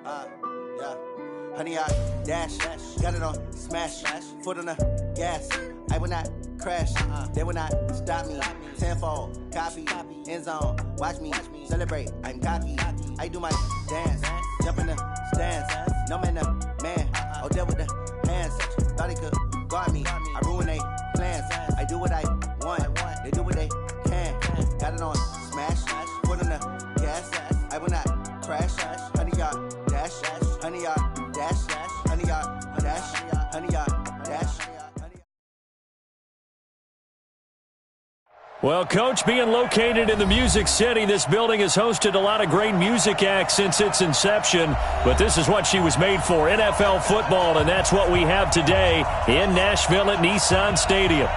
Yeah. Honey, I dash, got it on smash, foot on the gas. I will not crash, they will not stop me. Tenfold, copy, end zone, watch me celebrate. I'm cocky, I do my dance, jump in the stands. No man, man, oh, there with the hands. Thought he could guard me, I ruin they plans. I do what I want, they do what they can. Got it on smash, foot on the gas. I will not crash, honey, y'all dash, honey, y'all dash, honey, y'all dash, honey, y'all dash. Well, Coach, being located in the Music City, this building has hosted a lot of great music acts since its inception, but this is what she was made for, NFL football, and that's what we have today in Nashville at Nissan Stadium.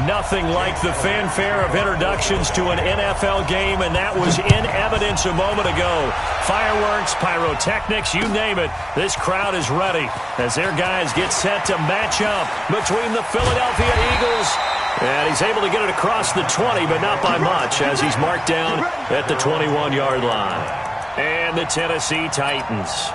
Nothing like the fanfare of introductions to an NFL game, and that was in evidence a moment ago. Fireworks, pyrotechnics, you name it, this crowd is ready as their guys get set to match up between the Philadelphia Eagles. And he's able to get it across the 20, but not by much, as he's marked down at the 21-yard line. And the Tennessee Titans.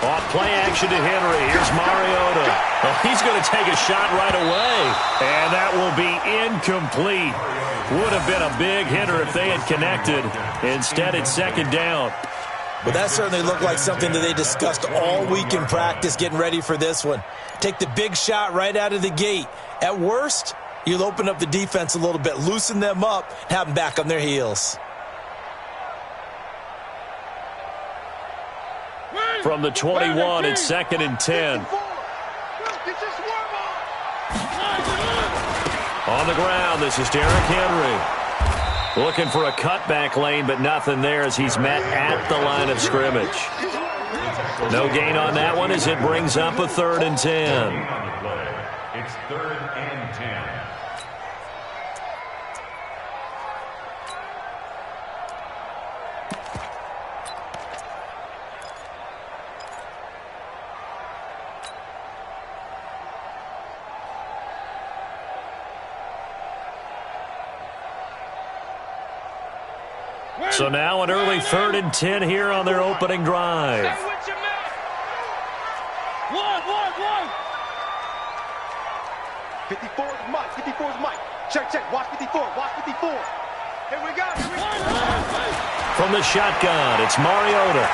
Off play action to Henry. Here's Mariota. Well, he's going to take a shot right away. And that will be incomplete. Would have been a big hitter if they had connected. Instead, it's second down. Well, that certainly looked like something that they discussed all week in practice getting ready for this one. Take the big shot right out of the gate. At worst, you'll open up the defense a little bit, loosen them up, have them back on their heels. From the 21, it's second and 10. On the ground, this is Derrick Henry. Looking for a cutback lane, but nothing there as he's met at the line of scrimmage. No gain on that one as it brings up a 3rd and 10. It's 3rd and 10. So now an early 3rd and 10 here on their opening drive. 54 is Mike. 54 is Mike. Check. Watch 54. Watch 54. Here we go. From the shotgun, it's Mariota.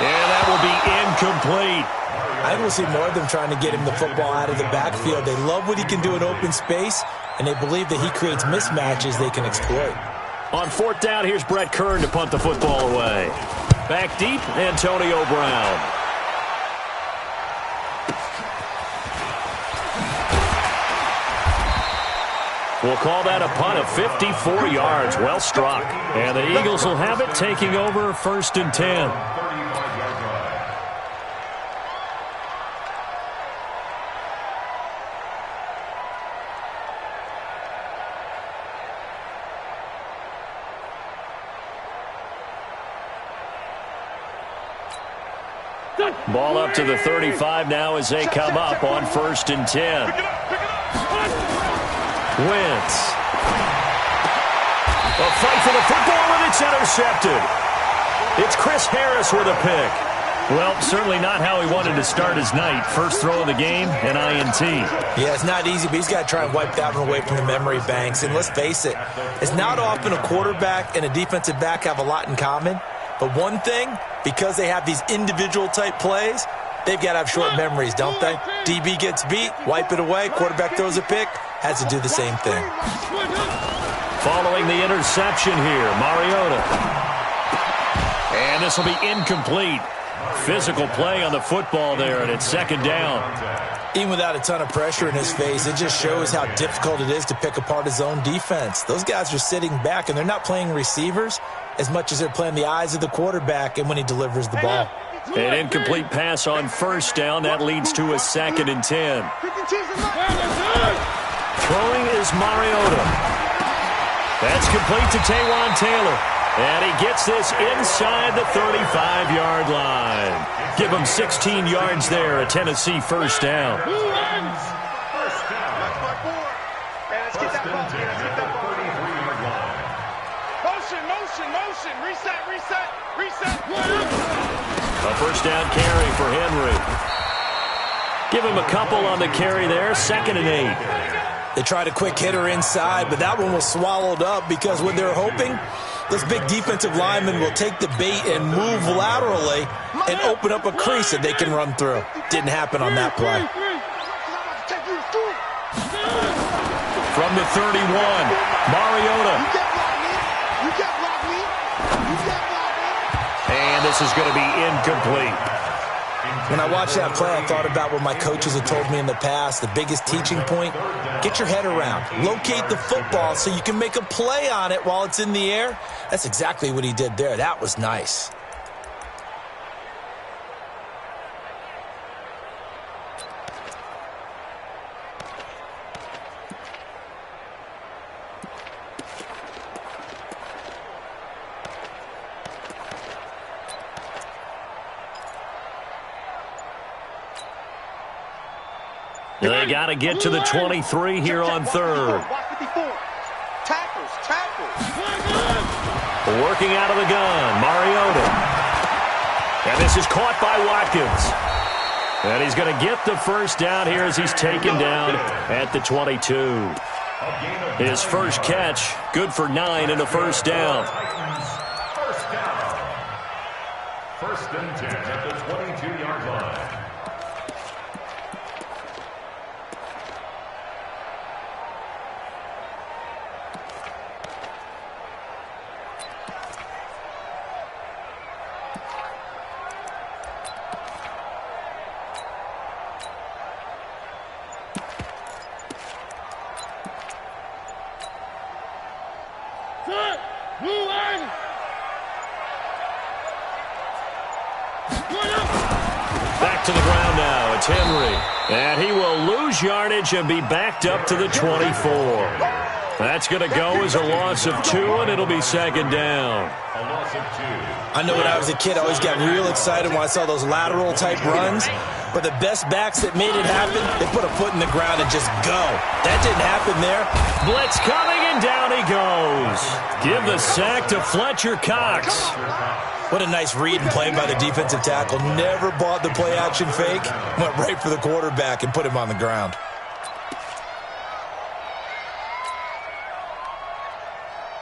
And that will be incomplete. I will see more of them trying to get him the football out of the backfield. They love what he can do in open space, and they believe that he creates mismatches they can exploit. On 4th down, here's Brett Kern to punt the football away. Back deep, Antonio Brown. We'll call that a punt of 54 yards. Well struck. And the Eagles will have it, taking over 1st and 10. Ball up to the 35 now as they come up on 1st and 10. Wentz. A fight for the football, and it's intercepted. It's Chris Harris with a pick. Well, certainly not how he wanted to start his night. First throw of the game, an INT. Yeah, it's not easy, but he's got to try and wipe that one away from the memory banks. And let's face it, it's not often a quarterback and a defensive back have a lot in common. But one thing, because they have these individual type plays, they've got to have short memories, don't they? DB gets beat, wipe it away, quarterback throws a pick, has to do the same thing. Following the interception here, Mariota. And this will be incomplete. Physical play on the football there, and it's second down. Even without a ton of pressure in his face, it just shows how difficult it is to pick apart his own defense. Those guys are sitting back, and they're not playing receivers as much as they're playing the eyes of the quarterback and when he delivers the ball. An incomplete pass on 1st down. That leads to a 2nd and 10. Throwing is Mariota. That's complete to Taywan Taylor. And he gets this inside the 35-yard line. Give him 16 yards there, a Tennessee first down. First down. First and 10 at the 33-yard line. Motion. Reset. A first down carry for Henry. Give him a couple on the carry there, 2nd and 8. They tried a quick hitter inside, but that one was swallowed up because what they're hoping, this big defensive lineman will take the bait and move laterally and open up a crease that they can run through. Didn't happen on that play. From the 31, Mariota. And this is going to be incomplete. When I watched that play, I thought about what my coaches had told me in the past. The biggest teaching point, get your head around. Locate the football so you can make a play on it while it's in the air. That's exactly what he did there. That was nice. They got to get to the 23 here on 3rd. Working out of the gun, Mariota. And this is caught by Watkins. And he's going to get the first down here as he's taken down at the 22. His first catch, good for 9 and a first down. First down. First and 10 at the 22-yard line. Back to the ground now. It's Henry. And he will lose yardage and be backed up to the 24. That's going to go as a loss of 2, and it'll be 2nd down. A loss of 2. I know when I was a kid, I always got real excited when I saw those lateral-type runs. But the best backs that made it happen, they put a foot in the ground and just go. That didn't happen there. Blitz coming, and down he goes. Give the sack to Fletcher Cox. What a nice read and play by the defensive tackle. Never bought the play-action fake. Went right for the quarterback and put him on the ground.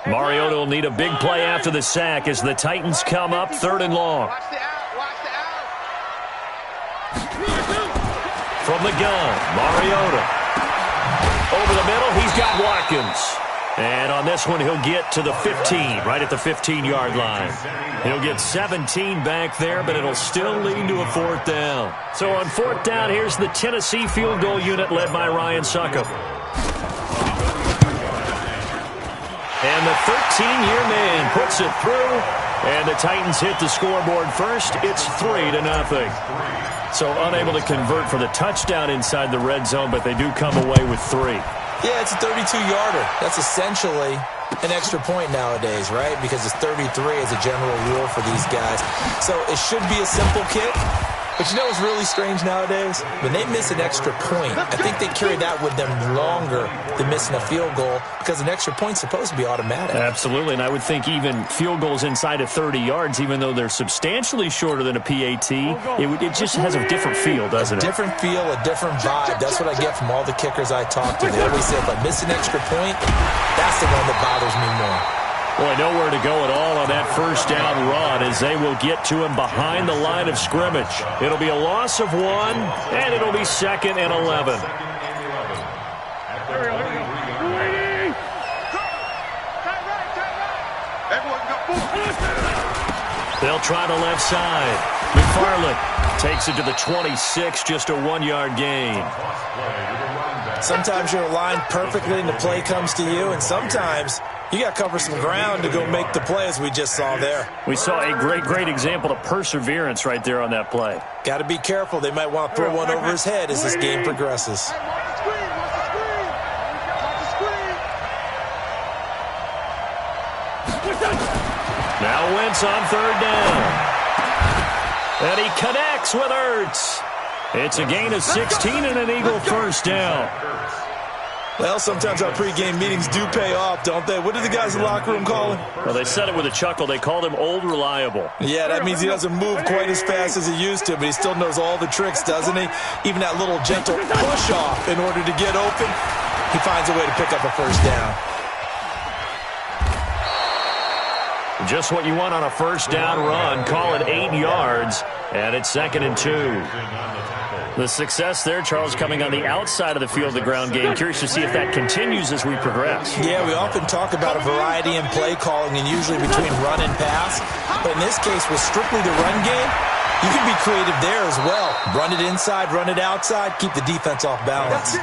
Mariota will need a big play after the sack as the Titans come up 3rd and long. From the gun, Mariota. Over the middle, he's got Watkins. And on this one, he'll get to the 15, right at the 15-yard line. He'll get 17 back there, but it'll still lead to a 4th down. So on 4th down, here's the Tennessee field goal unit led by Ryan Succop. And the 13-year man puts it through, and the Titans hit the scoreboard first. It's 3-0. So unable to convert for the touchdown inside the red zone, but they do come away with 3. Yeah, it's a 32-yarder. That's essentially an extra point nowadays, right? Because it's 33 as a general rule for these guys. So it should be a simple kick. But you know what's really strange nowadays? When they miss an extra point, I think they carry that with them longer than missing a field goal because an extra point's supposed to be automatic. Absolutely, and I would think even field goals inside of 30 yards, even though they're substantially shorter than a PAT, it just has a different feel, doesn't it? A different feel, a different vibe. That's what I get from all the kickers I talk to. They always say if I miss an extra point, that's the one that bothers me more. Boy, nowhere to go at all on that first down run as they will get to him behind the line of scrimmage. It'll be a loss of 1, and it'll be 2nd and 11. They'll try the left side. McFarland takes it to the 26, just a 1-yard gain. Sometimes you're aligned perfectly and the play comes to you, and sometimes you got to cover some ground to go make the play, as we just saw there. We saw a great example of perseverance right there on that play. Got to be careful. They might want to throw one over his head as this game progresses. Now Wentz on third down. And he connects with Ertz. It's a gain of 16 and an Eagle first down. Well, sometimes our pregame meetings do pay off, don't they? What do the guys in the locker room call him? Well, they said it with a chuckle. They called him Old Reliable. Yeah, that means he doesn't move quite as fast as he used to, but he still knows all the tricks, doesn't he? Even that little gentle push-off in order to get open, he finds a way to pick up a first down. Just what you want on a first down run. Call it 8 yards, and it's 2nd and 2. The success there, Charles, coming on the outside of the field, the ground game. Curious to see if that continues as we progress. Yeah, we often talk about a variety in play calling and usually between run and pass. But in this case, with strictly the run game, you can be creative there as well. Run it inside, run it outside, keep the defense off balance.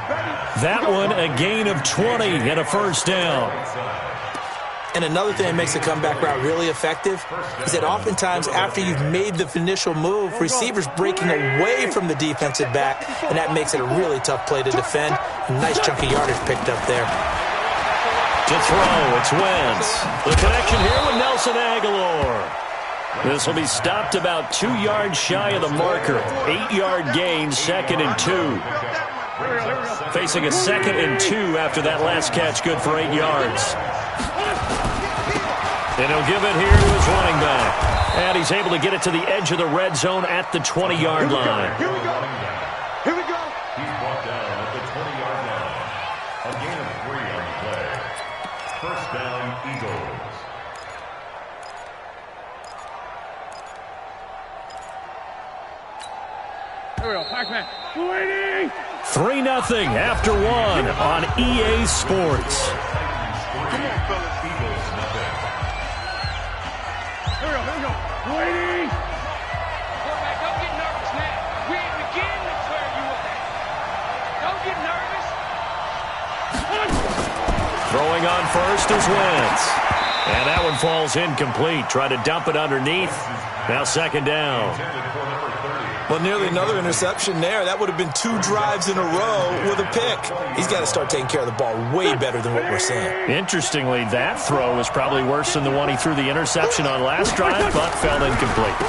That one, a gain of 20 and a first down. And another thing that makes the comeback route really effective is that oftentimes after you've made the initial move, receivers breaking away from the defensive back, and that makes it a really tough play to defend. A nice chunk of yardage picked up there. To throw, it's Wentz. The connection here with Nelson Aguilar. This will be stopped about 2 yards shy of the marker. 8-yard gain, 2nd and 2. Facing a 2nd and 2 after that last catch, good for 8 yards. And he'll give it here to his running back. And he's able to get it to the edge of the red zone at the 20-yard line. Here we go. Here we go. He's brought down at the 20-yard line. A gain of 3 on the play. First down, Eagles. Here we go. Pac-Man. Waiting. 3-0 after 1 on EA Sports. Come on, fellas. Eagles, nothing. Here we go. Waiting. Quarterback, don't get nervous now. We ain't beginning to clear you up. Don't get nervous. Throwing on first is Wentz. And that one falls incomplete. Try to dump it underneath. Now 2nd down. Well, nearly another interception there. That would have been 2 drives in a row with a pick. He's got to start taking care of the ball way better than what we're seeing. Interestingly, that throw was probably worse than the one he threw the interception on last drive, but fell incomplete.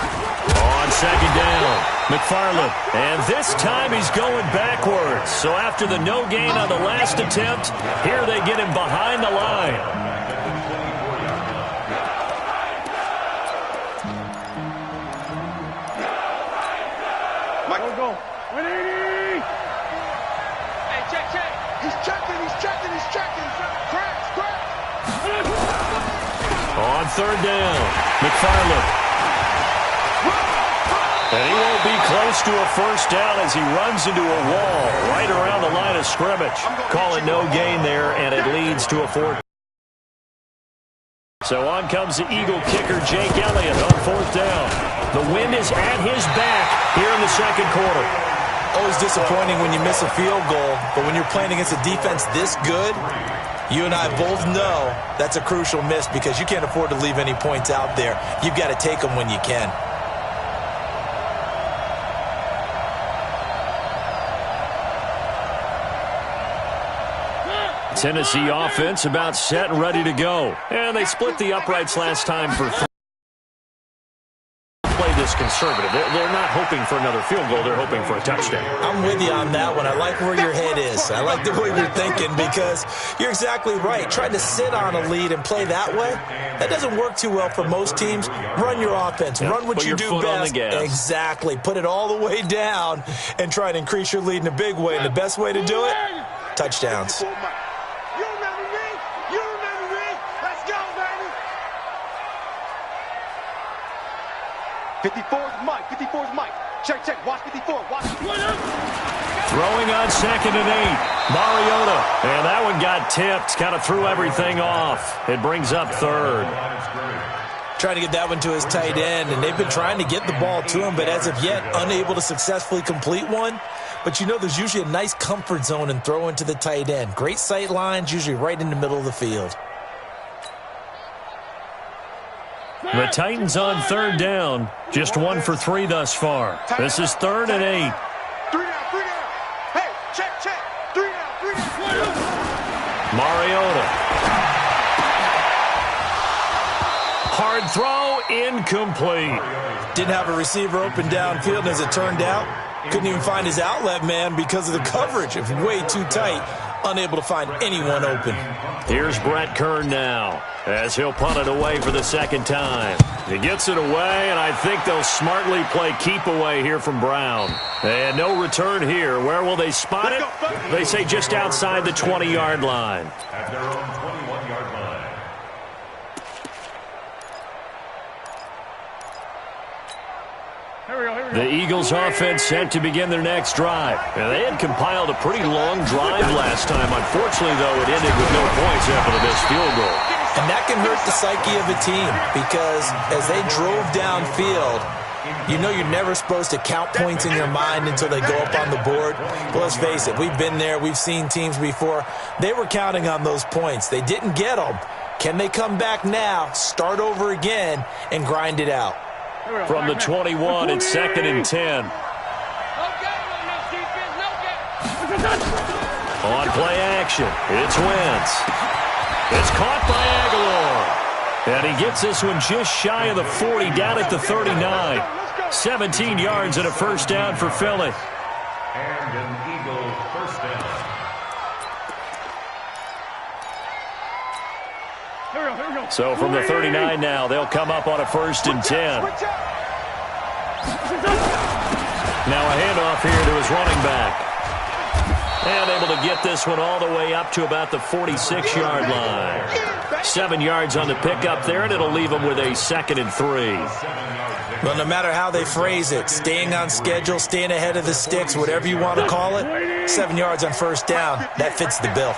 On 2nd down, McFarland. And this time he's going backwards. So after the no gain on the last attempt, here they get him behind the line. On 3rd down, McFarland. And he won't be close to a first down as he runs into a wall right around the line of scrimmage. Call it no gain there, and it leads to a 4th. So on comes the Eagle kicker, Jake Elliott, on 4th down. The wind is at his back here in the 2nd quarter. Always disappointing when you miss a field goal, but when you're playing against a defense this good, you and I both know that's a crucial miss because you can't afford to leave any points out there. You've got to take them when you can. Tennessee offense about set and ready to go. And they split the uprights last time for 3. Play this conservative. They're not hoping for another field goal. They're hoping for a touchdown. I'm with you on that one. I like where your head is. I like the way you're thinking because you're exactly right. Trying to sit on a lead and play that way, that doesn't work too well for most teams. Run your offense. Run what you do best. Exactly. Put it all the way down and try to increase your lead in a big way. And the best way to do it, touchdowns. 54's Mike. 54's Mike. Check, check. Watch 54. Watch 54. Throwing on 2nd and 8. Mariota. And that one got tipped. Kind of threw everything off. It brings up 3rd. Trying to get that one to his tight end, and they've been trying to get the ball to him, but as of yet, unable to successfully complete one. But you know there's usually a nice comfort zone in throwing to the tight end. Great sight lines, usually right in the middle of the field. The Titans on 3rd down. Just 1 for 3 thus far. This is 3rd and 8. 3 down, 3 down. Hey, check, check. 3 down, 3 down. Mariota. Hard throw, incomplete. Didn't have a receiver open downfield, and as it turned out, couldn't even find his outlet man because of the coverage. It was way too tight, unable to find anyone open. Here's Brett Kern now, as he'll punt it away for the second time. He gets it away, and I think they'll smartly play keep away here from Brown. And no return here. Where will they spot it? They say just outside the 20-yard line. At their own 21-yard line. The Eagles offense set to begin their next drive. And they had compiled a pretty long drive last time. Unfortunately, though, it ended with no points after the missed field goal. And that can hurt the psyche of a team because as they drove downfield, you know you're never supposed to count points in your mind until they go up on the board. But let's face it, we've been there. We've seen teams before. They were counting on those points. They didn't get them. Can they come back now, start over again, and grind it out? From the 21, it's 2nd and 10. On play action, it's Wentz. It's caught by Aguilar. And he gets this one just shy of the 40, down at the 39. 17 yards and a first down for Philly. And an Eagle first down. So from the 39 now, they'll come up on a 1st and 10. Now a handoff here to his running back. And able to get this one all the way up to about the 46-yard line. 7 yards on the pickup there, and it'll leave them with a 2nd and 3. Well, no matter how they phrase it, staying on schedule, staying ahead of the sticks, whatever you want to call it, 7 yards on first down, that fits the bill.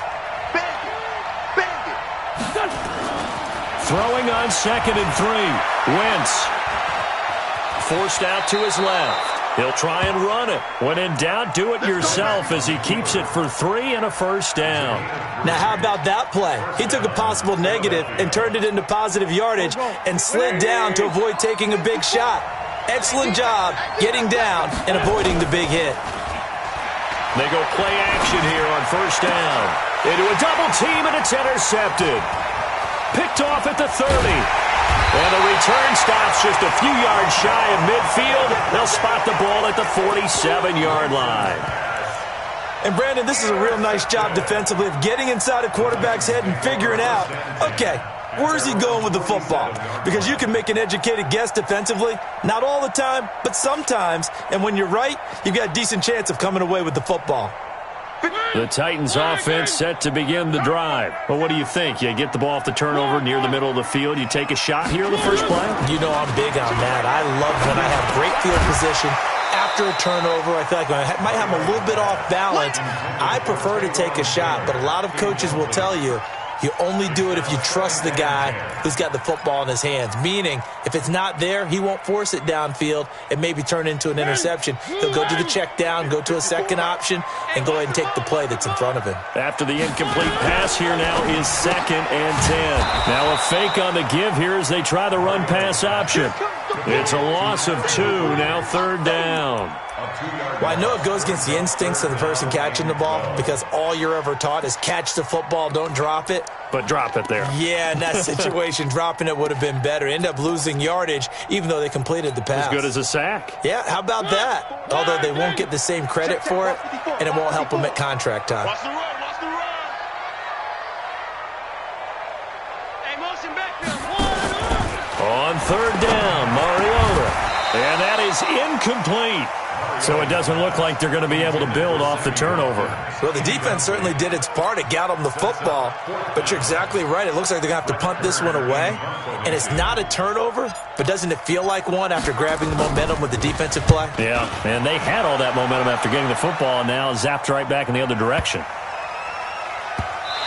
Throwing on 2nd and 3. Wentz forced out to his left. He'll try and run it. When in doubt, do it yourself as he keeps it for 3 and a first down. Now, how about that play? He took a possible negative and turned it into positive yardage and slid down to avoid taking a big shot. Excellent job getting down and avoiding the big hit. They go play action here on first down. Into a double team, and it's intercepted. Picked off at the 30. And the return stops just a few yards shy of midfield. They'll spot the ball at the 47-yard line. And, Brandon, this is a real nice job defensively of getting inside a quarterback's head and figuring out, okay, where's he going with the football? Because you can make an educated guess defensively. Not all the time, but sometimes. And when you're right, you've got a decent chance of coming away with the football. The Titans offense set to begin the drive. Well, what do you think? You get the ball off the turnover near the middle of the field. You take a shot here on the first play? You know I'm big on that. I love when I have great field position. After a turnover, I feel like I might have a little bit off balance. I prefer to take a shot, but a lot of coaches will tell you, you only do it if you trust the guy who's got the football in his hands. Meaning, if it's not there, he won't force it downfield and maybe turn into an interception. He'll go to the check down, go to a second option, and go ahead and take the play that's in front of him. After the incomplete pass here now is 2nd and 10. Now a fake on the give here as they try the run-pass option. It's a loss of 2, now 3rd down. Well, I know it goes against the instincts of the person catching the ball because all you're ever taught is catch the football, don't drop it. But drop it there. Yeah, in that situation, dropping it would have been better. End up losing yardage, even though they completed the pass. As good as a sack. Yeah, how about that? Although they won't get the same credit for it, and it won't help them at contract time. Watch the run, watch the run. Hey, motion backfield. On 3rd down, Mariota. And that is incomplete. So it doesn't look like they're going to be able to build off the turnover. Well, the defense certainly did its part. It got them the football. But you're exactly right. It looks like they're going to have to punt this one away. And it's not a turnover, but doesn't it feel like one after grabbing the momentum with the defensive play? Yeah, and they had all that momentum after getting the football and now zapped right back in the other direction.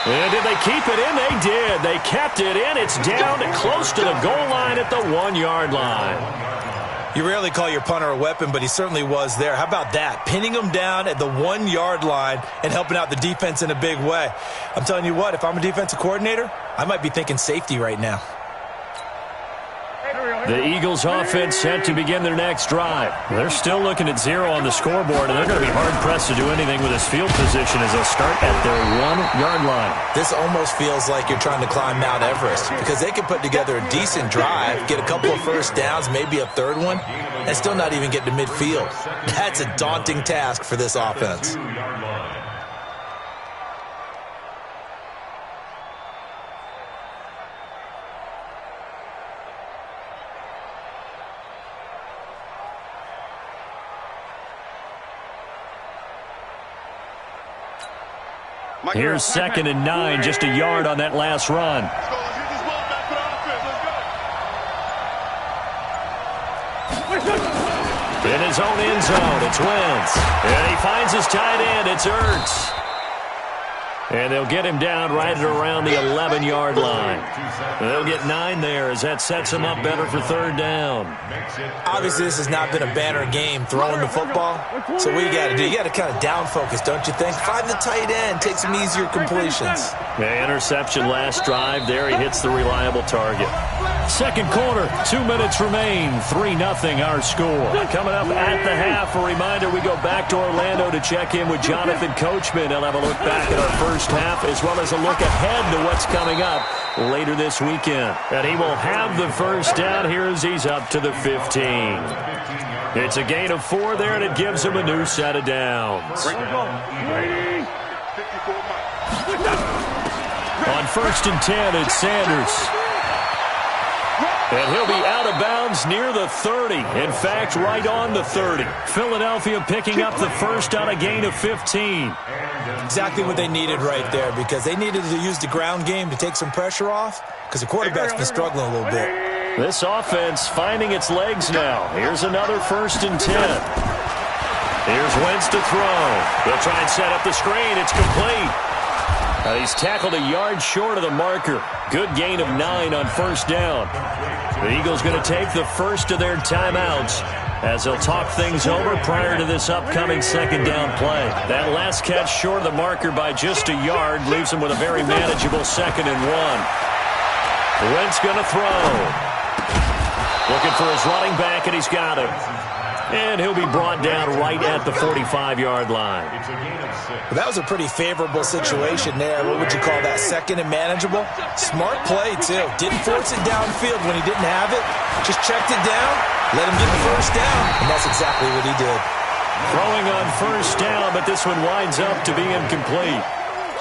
And did they keep it in? They did. They kept it in. It's down to close to the goal line at the 1-yard line. You rarely call your punter a weapon, but he certainly was there. How about that? Pinning him down at the 1-yard line and helping out the defense in a big way. I'm telling you what, if I'm a defensive coordinator, I might be thinking safety right now. Hey, The Eagles offense set to begin their next drive. They're still looking at 0 on the scoreboard, and they're going to be hard-pressed to do anything with this field position as they'll start at their 1-yard line. This almost feels like you're trying to climb Mount Everest because they can put together a decent drive, get a couple of first downs, maybe a third one, and still not even get to midfield. That's a daunting task for this offense. Here's 2nd and 9, just a yard on that last run. In his own end zone, it's Wentz. And he finds his tight end, it's Ertz. And they'll get him down right at around the 11-yard line. They'll get 9 there as that sets him up better for 3rd down. Obviously, this has not been a banner game throwing the football. So what you got to do, you got to kind of down focus, don't you think? Find the tight end, take some easier completions. The interception last drive. There he hits the reliable target. Second quarter, 2 minutes remain. 3-0 our score. Coming up at the half, a reminder we go back to Orlando to check in with Jonathan Coachman. He'll have a look back at our first half as well as a look ahead to what's coming up later this weekend. And he will have the first down here as he's up to the 15. It's a gain of 4 there, and it gives him a new set of downs. On 1st and 10, it's Sanders. And he'll be out of bounds near the 30. In fact, right on the 30. Philadelphia picking up the first on a gain of 15. Exactly what they needed right there because they needed to use the ground game to take some pressure off because the quarterback's been struggling a little bit. This offense finding its legs now. Here's another 1st and 10. Here's Wentz to throw. They'll try and set up the screen. It's complete. He's tackled a yard short of the marker. Good gain of 9 on 1st down. The Eagles going to take the first of their timeouts as they'll talk things over prior to this upcoming 2nd down play. That last catch short of the marker by just a yard leaves him with a very manageable 2nd and 1. Wentz going to throw. Looking for his running back, and he's got him. And he'll be brought down right at the 45-yard line. Well, that was a pretty favorable situation there. What would you call that? 2nd and manageable? Smart play, too. Didn't force it downfield when he didn't have it. Just checked it down, let him get the first down, and that's exactly what he did. Throwing on 1st down, but this one winds up to be incomplete.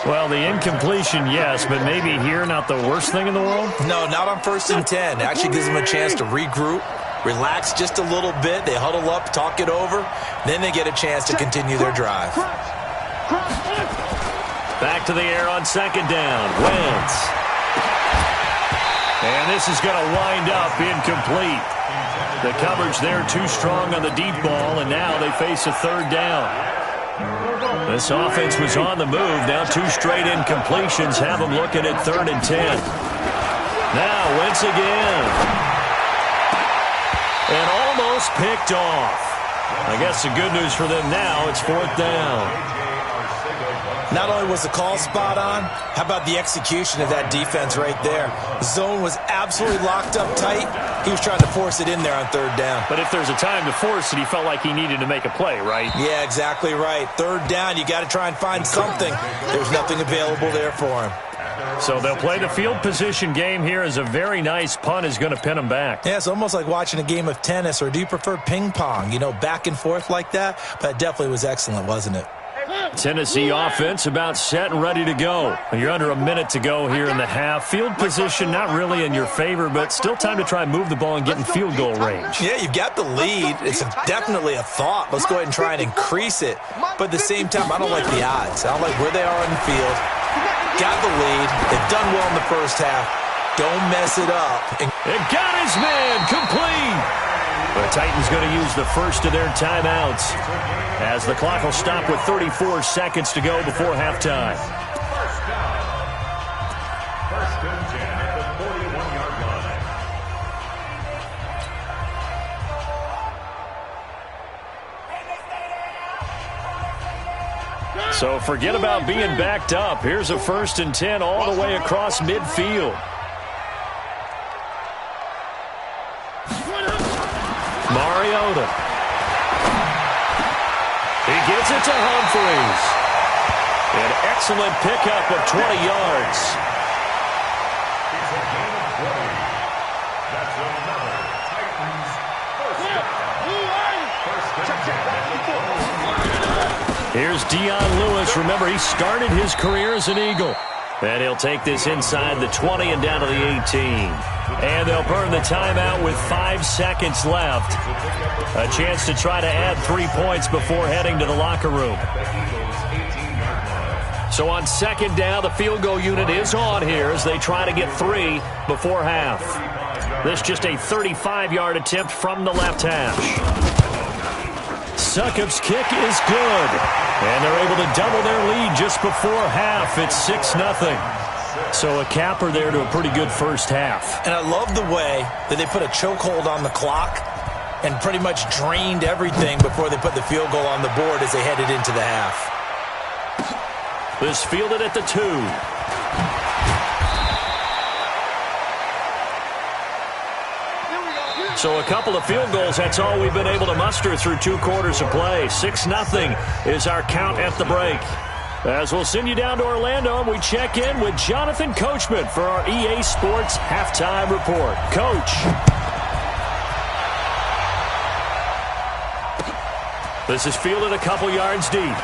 Well, the incompletion, yes, but maybe here not the worst thing in the world? No, not on 1st and 10. It actually gives him a chance to regroup, relax just a little bit. They huddle up, talk it over. Then they get a chance to continue their drive. Back to the air on 2nd down. Wentz. And this is going to wind up incomplete. The coverage there too strong on the deep ball, and now they face a 3rd down. This offense was on the move. Now 2 straight incompletions have them looking at 3rd and 10. Now Wentz again. And almost picked off. I guess the good news for them now, it's 4th down. Not only was the call spot on, how about the execution of that defense right there? The zone was absolutely locked up tight. He was trying to force it in there on 3rd down. But if there's a time to force it, he felt like he needed to make a play, right? Yeah, exactly right. 3rd down, you got to try and find something. There's nothing available there for him. So they'll play the field position game here as a very nice punt is going to pin them back. Yeah, it's almost like watching a game of tennis, or do you prefer ping pong? You know, back and forth like that? But it definitely was excellent, wasn't it? Tennessee offense about set and ready to go. You're under a minute to go here in the half. Field position not really in your favor, but still time to try and move the ball and get in field goal range. Yeah, you've got the lead. It's definitely a thought. Let's go ahead and try and increase it. But at the same time, I don't like the odds. I don't like where they are on the field. Got the lead. They've done well in the first half. Don't mess it up. It got his man complete. The Titans going to use the first of their timeouts as the clock will stop with 34 seconds to go before halftime. First and 10 at the 41-yard line. So forget about being backed up. Here's a 1st and 10 all the way across midfield. Mariota. He gives it to Humphries. An excellent pickup of 20 yards. It's a gain of 20. That's another Titans first down. Here's Dion Lewis. Remember, he started his career as an Eagle. And he'll take this inside the 20 and down to the 18. And they'll burn the timeout with 5 seconds left. A chance to try to add 3 points before heading to the locker room. So on second down, the field goal unit is on here as they try to get 3 before half. This just a 35-yard attempt from the left hash. Succop's kick is good. And they're able to double their lead just before half. It's 6-0. So a capper there to a pretty good first half. And I love the way that they put a chokehold on the clock and pretty much drained everything before they put the field goal on the board as they headed into the half. This fielded at the 2. So a couple of field goals, that's all we've been able to muster through 2 quarters of play. 6-0 is our count at the break. As we'll send you down to Orlando, and we check in with Jonathan Coachman for our EA Sports Halftime Report. Coach. This is fielded a couple yards deep.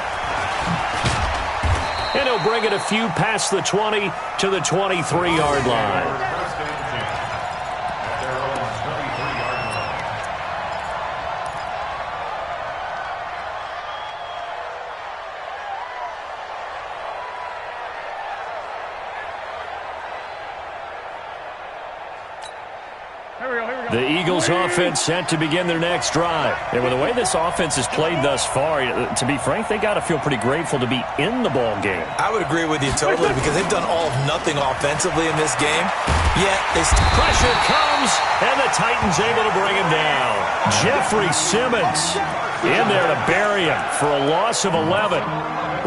And he'll bring it a few past the 20 to the 23-yard line. The Eagles offense set to begin their next drive. And with the way this offense has played thus far, to be frank, they got to feel pretty grateful to be in the ball game. I would agree with you totally because they've done all of nothing offensively in this game. Yet they pressure comes, and the Titans able to bring him down. Jeffrey Simmons in there to bury him for a loss of 11.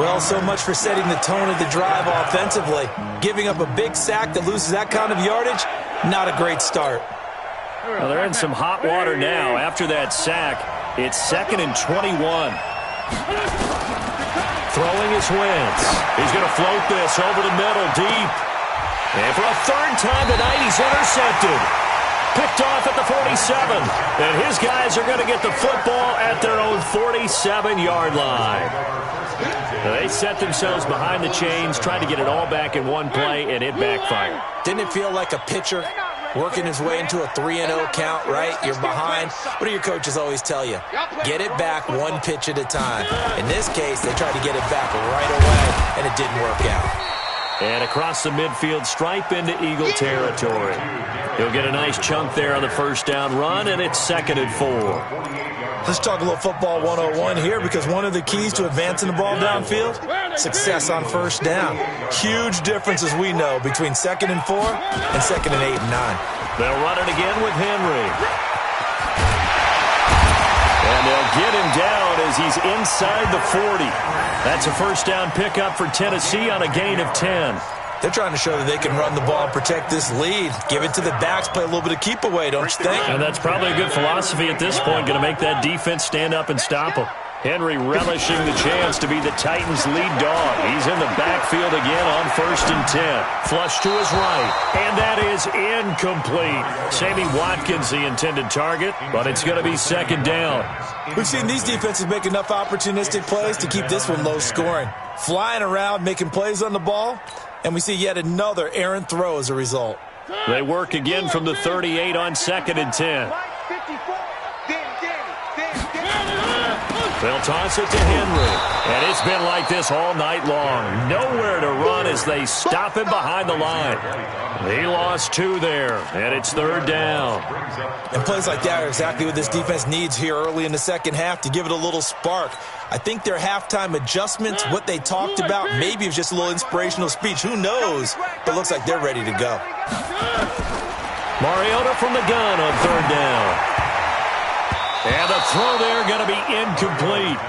Well, so much for setting the tone of the drive offensively. Giving up a big sack that loses that kind of yardage, not a great start. Well, they're in some hot water now. After that sack, it's 2nd and 21. Throwing his Wentz. He's going to float this over the middle, deep. And for a 3rd time tonight, he's intercepted. Picked off at the 47. And his guys are going to get the football at their own 47-yard line. They set themselves behind the chains, trying to get it all back in one play, and it backfired. Didn't it feel like a pitcher working his way into a 3-0 count, right? You're behind. What do your coaches always tell you? Get it back 1 pitch at a time. In this case, they tried to get it back right away, and it didn't work out. And across the midfield, stripe into Eagle territory. He'll get a nice chunk there on the first down run, and it's 2nd and 4. Let's talk a little football 101 here because one of the keys to advancing the ball downfield, success on first down. Huge difference, as we know, between 2nd and 4 and 2nd and 8 and 9. They'll run it again with Henry. And they'll get him down as he's inside the 40. That's a first down pickup for Tennessee on a gain of 10. They're trying to show that they can run the ball and protect this lead. Give it to the backs, play a little bit of keep away, don't you think? And that's probably a good philosophy at this point, going to make that defense stand up and stop them. Henry relishing the chance to be the Titans' lead dog. He's in the backfield again on 1st and 10. Flush to his right, and that is incomplete. Sammy Watkins, the intended target, but it's going to be 2nd down. We've seen these defenses make enough opportunistic plays to keep this one low scoring. Flying around, making plays on the ball, and we see yet another errant throw as a result. They work again from the 38 on 2nd and 10. They'll toss it to Henry. And it's been like this all night long. Nowhere to run as they stop him behind the line. He lost 2 there, and it's 3rd down. And plays like that are exactly what this defense needs here early in the second half to give it a little spark. I think their halftime adjustments, what they talked about, maybe it was just a little inspirational speech. Who knows? But it looks like they're ready to go. Mariota from the gun on 3rd down. And the throw there going to be incomplete.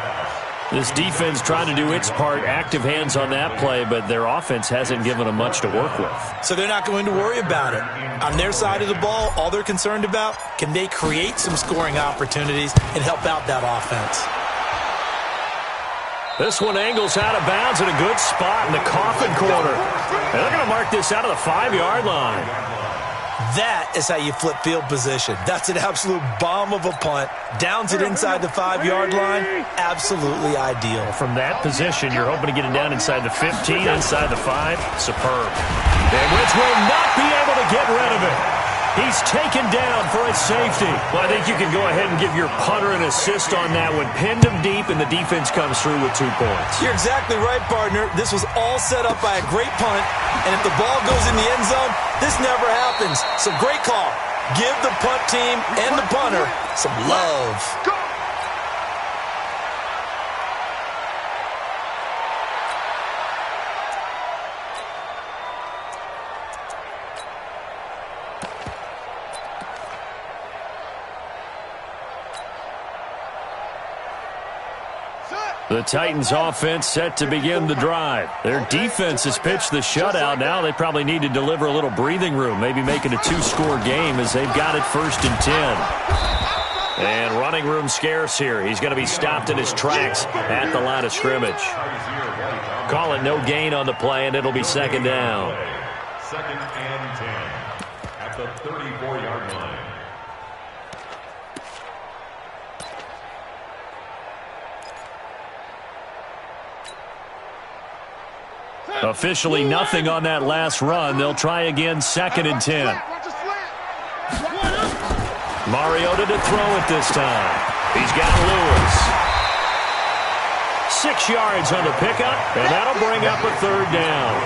This defense trying to do its part, active hands on that play, but their offense hasn't given them much to work with. So they're not going to worry about it. On their side of the ball, all they're concerned about, can they create some scoring opportunities and help out that offense? This one angles out of bounds in a good spot in the coffin corner. And they're going to mark this out of the 5-yard line. That is how you flip field position. That's an absolute bomb of a punt. Downs it inside the 5-yard line. Absolutely ideal. From that position, you're hoping to get it down inside the 15, inside the 5. Superb. And Wentz will not be able to get rid of it. He's taken down for a safety. Well, I think you can go ahead and give your punter an assist on that one. Pinned him deep, and the defense comes through with 2 points. You're exactly right, partner. This was all set up by a great punt, and if the ball goes in the end zone, this never happens. So great call. Give the punt team and the punter some love. The Titans offense set to begin the drive. Their defense has pitched the shutout. Now they probably need to deliver a little breathing room, maybe make it a 2-score game as they've got it 1st and 10. And running room scarce here. He's going to be stopped in his tracks at the line of scrimmage. Call it no gain on the play, and it'll be 2nd down. 2nd and 10 at the 34-yard line. Officially nothing on that last run. They'll try again 2nd and 10. Mariota to throw it this time. He's got Lewis. 6 yards on the pickup, and that'll bring up a 3rd down.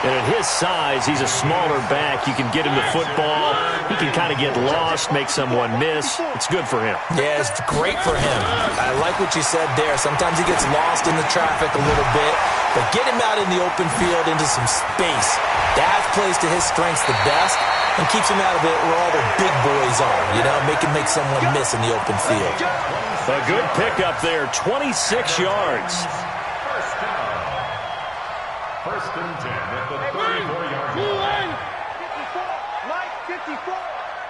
And at his size, he's a smaller back. You can get him the football. He can kind of get lost, make someone miss. It's good for him. Yeah, it's great for him. I like what you said there. Sometimes he gets lost in the traffic a little bit, but get him out in the open field into some space. That plays to his strengths the best and keeps him out of it where all the big boys are, you know, make someone miss in the open field. A good pickup there, 26 yards. 1st and 10 at the 34-yard line. 54.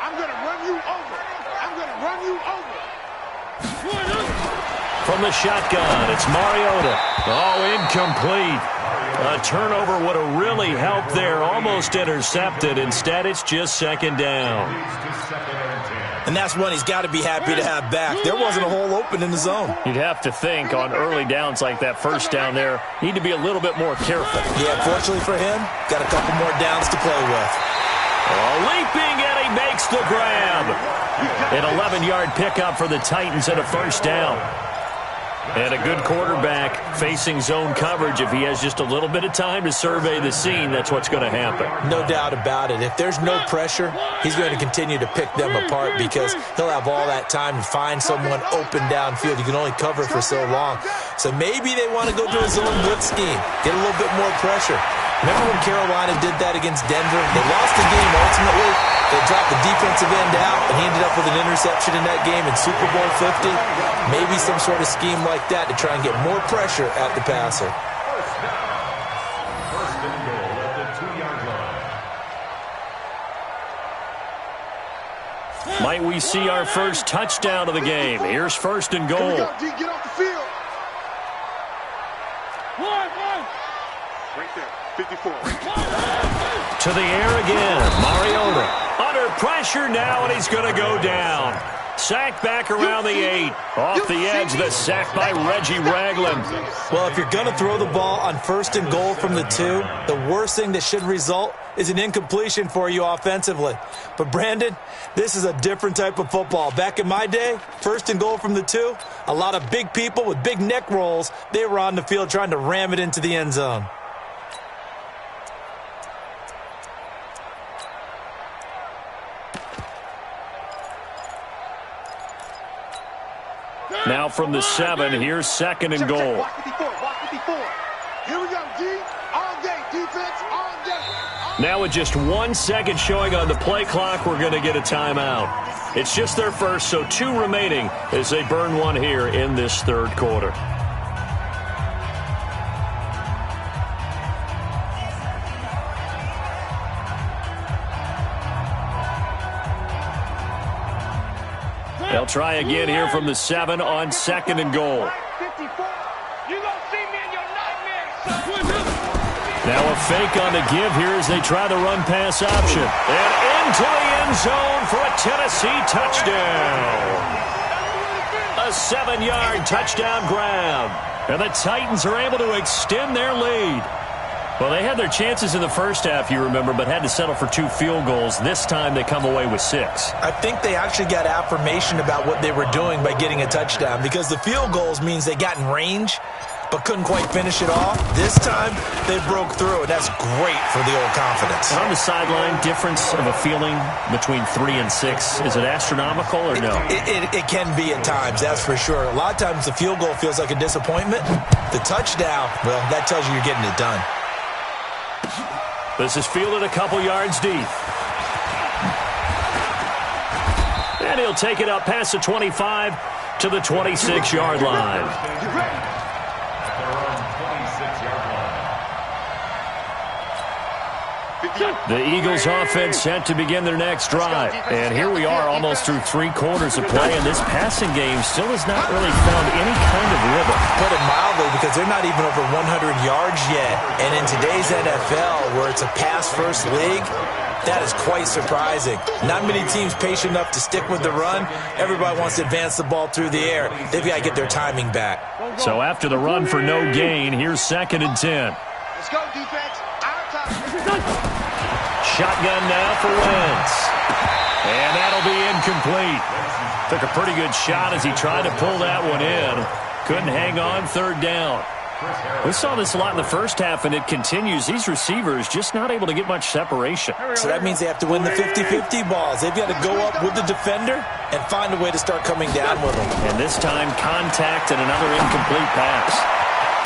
I'm going to run you over. I'm going to run you over. From the shotgun, it's Mariota. Oh, incomplete. A turnover would have really helped there. Almost intercepted. Instead, it's just 2nd down. And that's one he's got to be happy to have back. There wasn't a hole open in the zone. You'd have to think on early downs like that 1st down there, need to be a little bit more careful. Yeah, fortunately for him, got a couple more downs to play with. Leaping, and he makes the grab. An 11-yard pickup for the Titans and a 1st down. And a good quarterback facing zone coverage. If he has just a little bit of time to survey the scene, that's what's going to happen. No doubt about it. If there's no pressure, he's going to continue to pick them apart because he'll have all that time to find someone open downfield. You can only cover for so long. So maybe they want to go to a zone blitz scheme, get a little bit more pressure. Remember when Carolina did that against Denver? They lost the game ultimately. They dropped the defensive end out, and he ended up with an interception in that game in Super Bowl 50. Maybe some sort of scheme like that to try and get more pressure at the passer. 1st and goal at the 2-yard line. Might we see our first touchdown of the game? Here's 1st and goal. Get off the field. Right there. 54. To the air again. Mariota under pressure now, and he's going to go down. Sacked back around the 8. Off the edge, the sack by Reggie Ragland. Well, if you're going to throw the ball on 1st and goal from the 2, the worst thing that should result is an incompletion for you offensively. But, Brandon, this is a different type of football. Back in my day, 1st and goal from the 2, a lot of big people with big neck rolls, they were on the field trying to ram it into the end zone. Now from the 7, here's 2nd and goal. Block 54. Here we go, D. All day. Defense, all day. Now with just 1 second showing on the play clock, we're going to get a timeout. It's just their first, so 2 remaining as they burn one here in this 3rd quarter. They'll try again here from the 7 on 2nd and goal. 54. You gonna see me in your nightmares. Now a fake on the give here as they try the run-pass option. And into the end zone for a Tennessee touchdown. A 7-yard touchdown grab. And the Titans are able to extend their lead. Well, they had their chances in the first half, you remember, but had to settle for 2 field goals. This time they come away with 6. I think they actually got affirmation about what they were doing by getting a touchdown, because the field goals means they got in range but couldn't quite finish it off. This time they broke through, and that's great for the old confidence. And on the sideline, difference of a feeling between 3 and 6, is it astronomical or no? It can be at times, that's for sure. A lot of times the field goal feels like a disappointment. The touchdown, well, that tells you you're getting it done. This is fielded a couple yards deep. And he'll take it up past the 25 to the 26-yard line. The Eagles offense set to begin their next drive. And here we are almost through 3 quarters of play, and this passing game still has not really found any kind of rhythm. Put it mildly, because they're not even over 100 yards yet. And in today's NFL, where it's a pass-first league, that is quite surprising. Not many teams patient enough to stick with the run. Everybody wants to advance the ball through the air. They've got to get their timing back. So after the run for no gain, here's 2nd and 10. Let's go, defense. Our time. Shotgun now for Wentz. And that'll be incomplete. Took a pretty good shot as he tried to pull that one in. Couldn't hang on 3rd down. We saw this a lot in the first half, and it continues. These receivers just not able to get much separation. So that means they have to win the 50-50 balls. They've got to go up with the defender and find a way to start coming down with them. And this time, contact and another incomplete pass.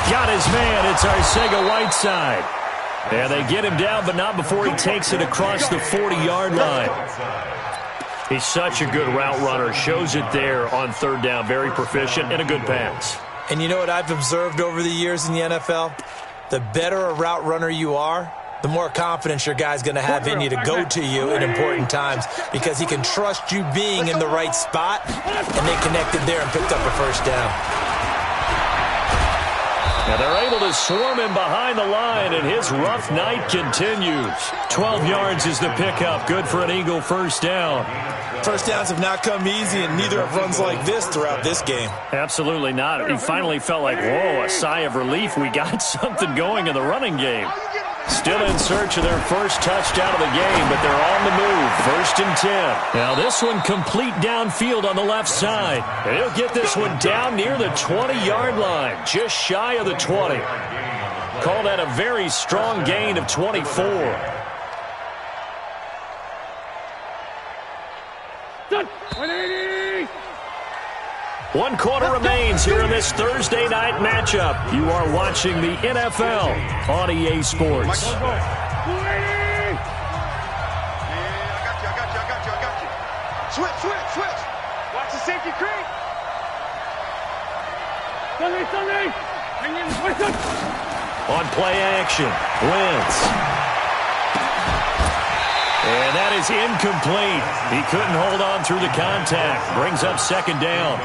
Got his man. It's Arcega-Whiteside. And they get him down, but not before he takes it across the 40-yard line. He's such a good route runner. Shows it there on 3rd down. Very proficient and a good pass. And you know what I've observed over the years in the NFL? The better a route runner you are, the more confidence your guy's going to have in you to go to you in important times, because he can trust you being in the right spot, and they connected there and picked up a 1st down. Now they're able to swarm him behind the line, and his rough night continues. 12 yards is the pickup. Good for an Eagle 1st down. 1st downs have not come easy, and neither have runs like this throughout this game. Absolutely not. He finally felt like, whoa, a sigh of relief. We got something going in the running game. Still in search of their first touchdown of the game, but they're on the move. 1st and 10. Now this one complete downfield on the left side. And he'll get this one down near the 20-yard line, just shy of the 20. Call that a very strong gain of 24. One quarter remains here in this Thursday night matchup. You are watching the NFL on EA Sports. I got you. Switch. Watch the safety creep. On play action, Wentz. And that is incomplete. He couldn't hold on through the contact. Brings up 2nd down.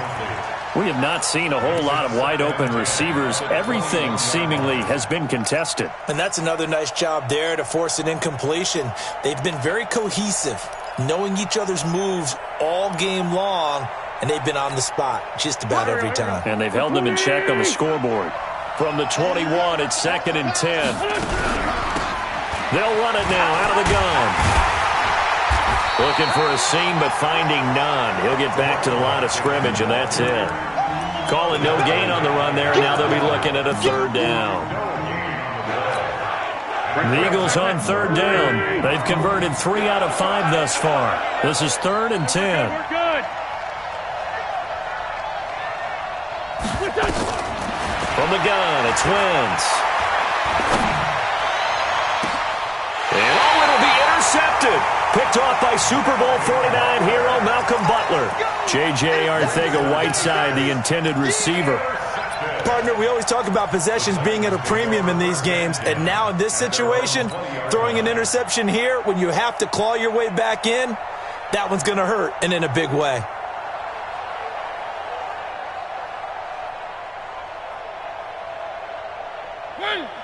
We have not seen a whole lot of wide-open receivers. Everything seemingly has been contested. And that's another nice job there to force an incompletion. They've been very cohesive, knowing each other's moves all game long, and they've been on the spot just about every time. And they've held them in check on the scoreboard. From the 21, it's 2nd and 10. They'll run it now out of the gun. Looking for a seam, but finding none. He'll get back to the line of scrimmage, and that's it. Calling no gain on the run there, and now they'll be looking at a 3rd down. The Eagles on 3rd down. They've converted 3 out of 5 thus far. This is 3rd and 10. We're good. From the gun, it's Wentz. And it'll be intercepted. Picked off by Super Bowl 49 hero Malcolm Butler. J.J. Arcega-Whiteside, the intended receiver. Partner, we always talk about possessions being at a premium in these games, and now in this situation, throwing an interception here when you have to claw your way back in, that one's going to hurt, and in a big way.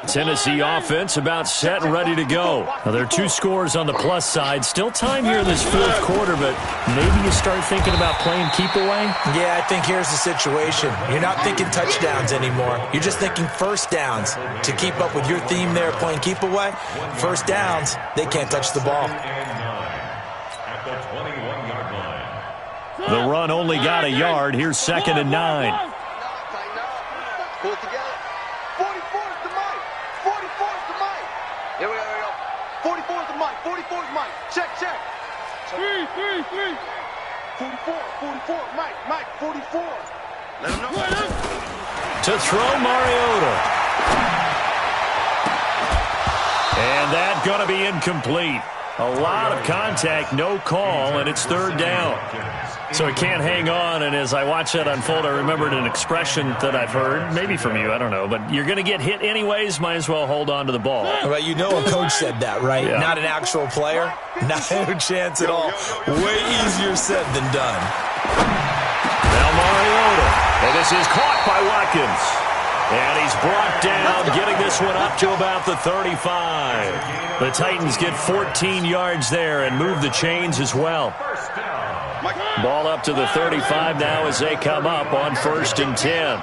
Tennessee offense about set and ready to go. Now, there are 2 scores on the plus side. Still time here in this 4th quarter, but maybe you start thinking about playing keep away? Yeah, I think here's the situation. You're not thinking touchdowns anymore. You're just thinking first downs. To keep up with your theme there, playing keep away, first downs, they can't touch the ball. At the 21-yard line. The run only got a yard. Here's 2nd and 9. Pull it together. 44 is the mic. 44 is the mic. Here we go. 44 is the mic. 44 is Mike. Check. 3. 44. Mike. 44. Let him know. To throw, Mariota. And that's going to be incomplete. A lot of contact, no call, and it's 3rd down. So it can't hang on, and as I watch that unfold, I remembered an expression that I've heard, maybe from you, I don't know, but you're going to get hit anyways, might as well hold on to the ball. Well, you know a coach said that, right? Yeah. Not an actual player. Not no chance at all. Way easier said than done. Now Mariota, and this is caught by Watkins. And he's brought down, getting this one up to about the 35. The Titans get 14 yards there and move the chains as well. Ball up to the 35 now as they come up on 1st and 10.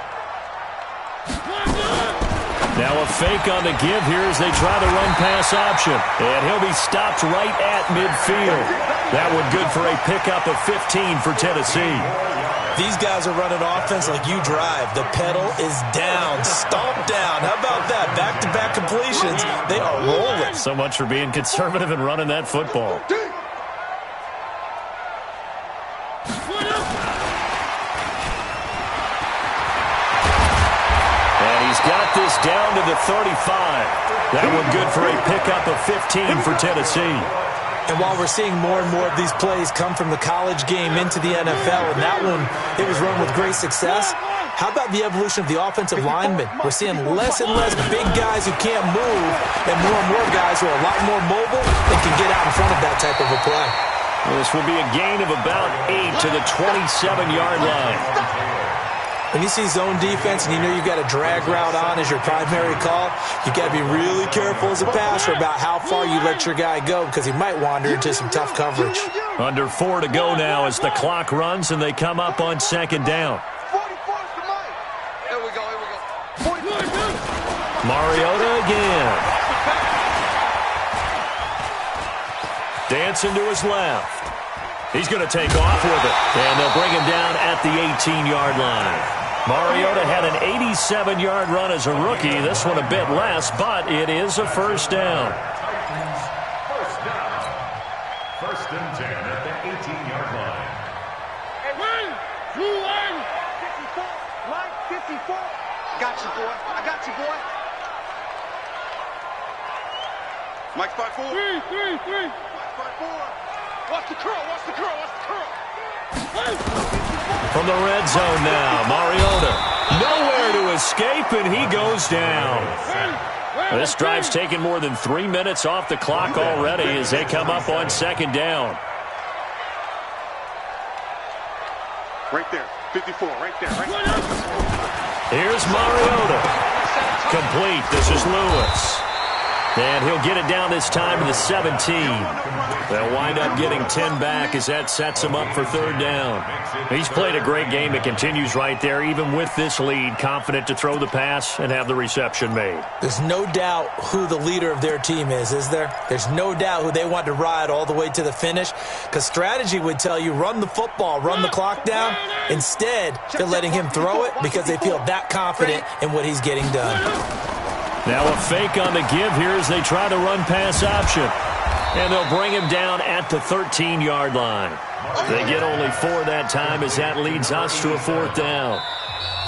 Now a fake on the give here as they try the run-pass option. And he'll be stopped right at midfield. That one good for a pickup of 15 for Tennessee. These guys are running offense like you drive. The pedal is down, stomped down. How about that? Back-to-back completions. They are rolling. So much for being conservative and running that football. And he's got this down to the 35. That one good for a pickup of 15 for Tennessee. And while we're seeing more and more of these plays come from the college game into the NFL, and that one, it was run with great success, how about the evolution of the offensive linemen? We're seeing less and less big guys who can't move and more guys who are a lot more mobile and can get out in front of that type of a play. Well, this will be a gain of about 8 to the 27-yard line. When you see zone defense and you know you've got a drag route on as your primary call, you've got to be really careful as a passer about how far you let your guy go because he might wander into some tough coverage. Under 4 to go now as the clock runs and they come up on 2nd down. Here we go. Mariota again. Dancing to his left. He's going to take off with it. And they'll bring him down at the 18-yard line. Mariota had an 87-yard run as a rookie. This one a bit less, but it is a 1st down. First down. 1st and 10 at the 18-yard line. Hey, 1, 2, 1. 54. Mike, 54. Got you, boy. I got you, boy. Mike, 5-4. 3. Mike, 5-4. Watch the curl. From the red zone now, Mariota. Nowhere to escape, and he goes down. This drive's taken more than 3 minutes off the clock already as they come up on 2nd down. Right there. 54. Right there. Here's Mariota. Complete. This is Lewis. And he'll get it down this time to the 17. They'll wind up getting 10 back as that sets him up for 3rd down. He's played a great game. It continues right there, even with this lead, confident to throw the pass and have the reception made. There's no doubt who the leader of their team is there? There's no doubt who they want to ride all the way to the finish, because strategy would tell you run the football, run the clock down. Instead, they're letting him throw it because they feel that confident in what he's getting done. Now a fake on the give here as they try the run-pass option. And they'll bring him down at the 13-yard line. They get only 4 that time as that leads us to a 4th down.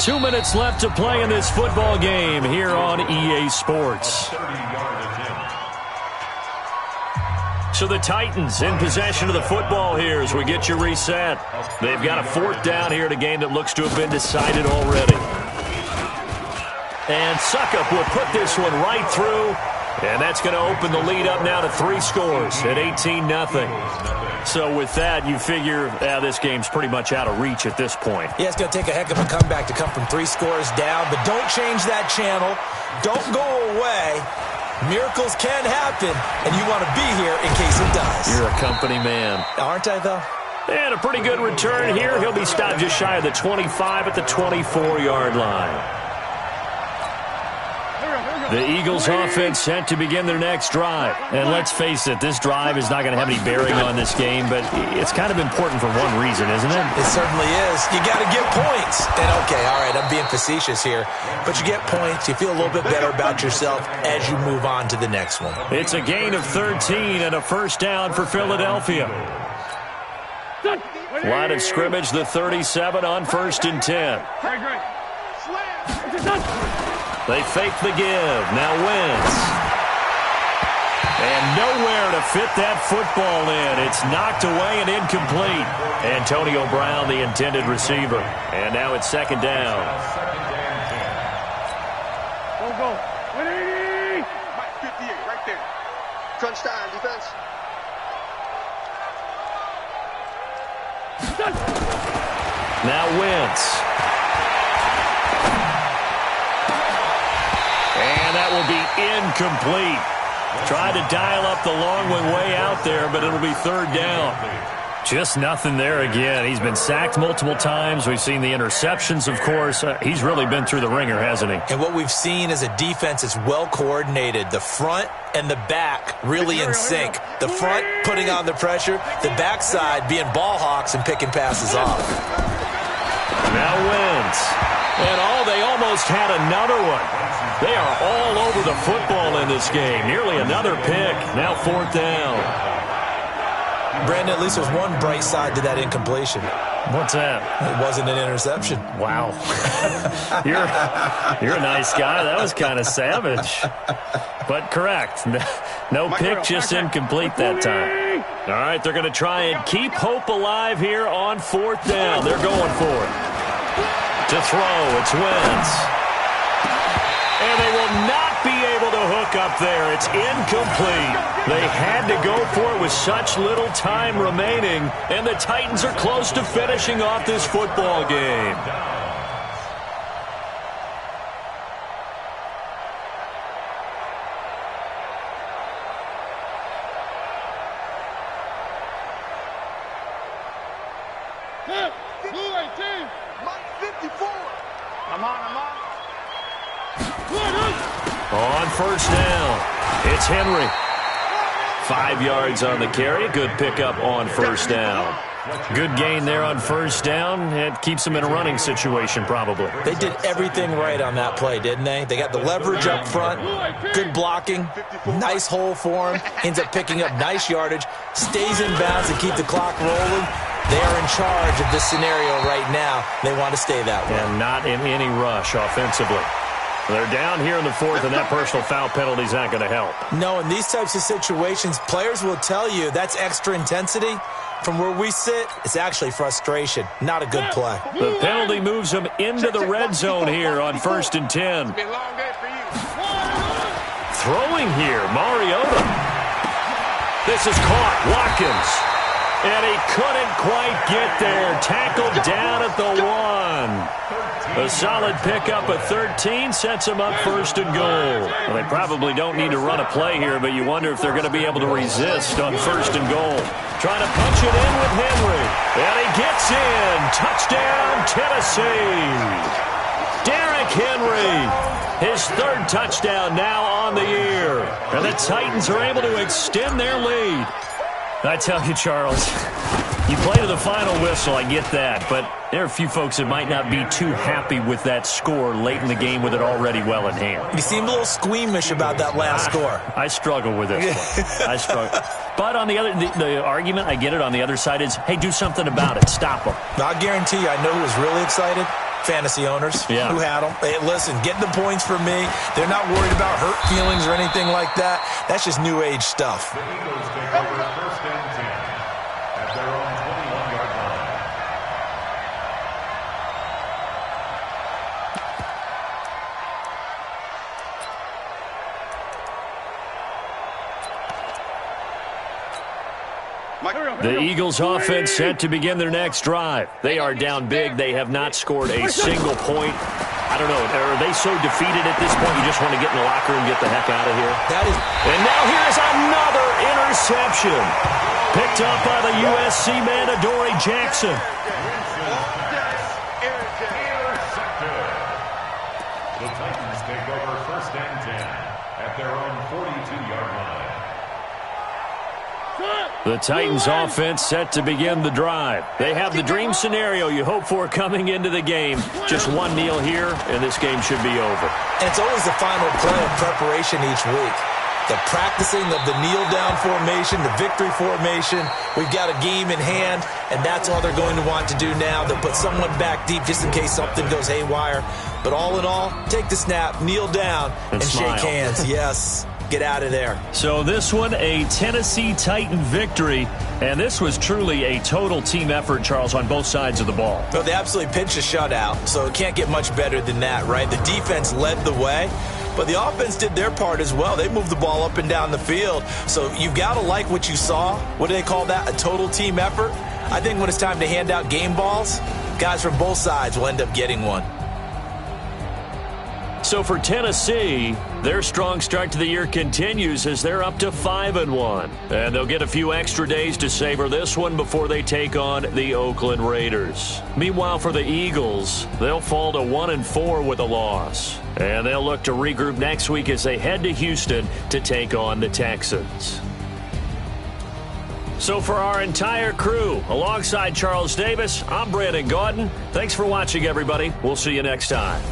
2 minutes left to play in this football game here on EA Sports. So the Titans in possession of the football here as we get you reset. They've got a 4th down here in a game that looks to have been decided already. And Suckup will put this one right through. And that's going to open the lead up now to 3 scores at 18-0. So with that, you figure this game's pretty much out of reach at this point. Yeah, it's going to take a heck of a comeback to come from 3 scores down, but don't change that channel. Don't go away. Miracles can happen, and you want to be here in case it does. You're a company man. Aren't I, though? And a pretty good return here. He'll be stopped just shy of the 25 at the 24-yard line. The Eagles offense set to begin their next drive. And let's face it, this drive is not going to have any bearing on this game, but it's kind of important for one reason, isn't it? It certainly is. You got to get points. And okay, all right, I'm being facetious here, but you get points, you feel a little bit better about yourself as you move on to the next one. It's a gain of 13 and a first down for Philadelphia. Line of scrimmage, the 37 on 1st and 10. They fake the give. Now Wentz. And nowhere to fit that football in. It's knocked away and incomplete. Antonio Brown, the intended receiver. And now it's 2nd down. Go. 180. 58, right there. Crunch time, defense. Now Wentz. And that will be incomplete. Tried to dial up the long one way out there, but it'll be 3rd down. Just nothing there again. He's been sacked multiple times. We've seen the interceptions, of course. He's really been through the ringer, hasn't he? And what we've seen is a defense that's well coordinated. The front and the back really in sync. The front putting on the pressure, the backside being ball hawks and picking passes off. Now Wentz. And they almost had another one. They are all over the football in this game. Nearly another pick. Now 4th down. Brandon, at least there's one bright side to that incompletion. What's that? It wasn't an interception. Wow. You're a nice guy. That was kind of savage. But correct. No pick, just incomplete that time. All right, they're going to try and keep hope alive here on 4th down. They're going for it. To throw, it's Wentz. And they will not be able to hook up there. It's incomplete. They had to go for it with such little time remaining, and the Titans are close to finishing off this football game. Blue 18. Mike 54. I'm on. On 1st down, it's Henry. 5 yards on the carry. Good pickup on 1st down. Good gain there on 1st down. It keeps them in a running situation, probably. They did everything right on that play, didn't they? They got the leverage up front, good blocking, nice hole for him, ends up picking up nice yardage, stays in bounds to keep the clock rolling. They are in charge of this scenario right now. They want to stay that way. And not in any rush offensively. They're down here in the 4th, and that personal foul penalty is not going to help. No, in these types of situations, players will tell you that's extra intensity. From where we sit, it's actually frustration. Not a good play. The penalty moves them into the red zone here on 1st and 10. Be a long day for you. Throwing here, Mariota. This is caught, Watkins. And he couldn't quite get there. Tackled down at the 1. A solid pickup of 13 sets him up 1st and goal. Well, they probably don't need to run a play here, but you wonder if they're going to be able to resist on 1st and goal. Trying to punch it in with Henry. And he gets in. Touchdown, Tennessee. Derrick Henry. His 3rd touchdown now on the year. And the Titans are able to extend their lead. I tell you, Charles, you play to the final whistle, I get that, but there are a few folks that might not be too happy with that score late in the game with it already well in hand. You seem a little squeamish about that last score. I struggle with this one. I struggle. But on the other, the argument, I get it, on the other side is, hey, do something about it. Stop them. I guarantee you, I know who was really excited. Fantasy owners who had them. Hey, listen, get the points for me. They're not worried about hurt feelings or anything like that. That's just new age stuff. The Eagles take over 1st and 10 at their own 21-yard line. The Eagles offense set to begin their next drive. They are down big. They have not scored a single point. I don't know. Are they so defeated at this point you just want to get in the locker room and get the heck out of here? And now here's another interception. Picked up by the USC man, Adoree Jackson. The Titans take over 1st and 10 at their own 42-yard line. The Titans offense set to begin the drive. They have the dream scenario you hope for coming into the game. Just one kneel here, and this game should be over. And it's always the final play of preparation each week. The practicing of the kneel-down formation, the victory formation. We've got a game in hand, and that's all they're going to want to do now. They'll put someone back deep just in case something goes haywire. But all in all, take the snap, kneel down, and shake hands. Yes. Get out of there. So this one, a Tennessee Titan victory, and this was truly a total team effort, Charles, on both sides of the ball. Well, they absolutely pinched a shutout, so it can't get much better than that, right? The defense led the way, but the offense did their part as well. They moved the ball up and down the field, so you've got to like what you saw. What do they call that? A total team effort? I think when it's time to hand out game balls, guys from both sides will end up getting one. So for Tennessee, their strong start to the year continues as they're up to 5-1. And they'll get a few extra days to savor this one before they take on the Oakland Raiders. Meanwhile, for the Eagles, they'll fall to 1-4 with a loss. And they'll look to regroup next week as they head to Houston to take on the Texans. So for our entire crew, alongside Charles Davis, I'm Brandon Gaudin. Thanks for watching, everybody. We'll see you next time.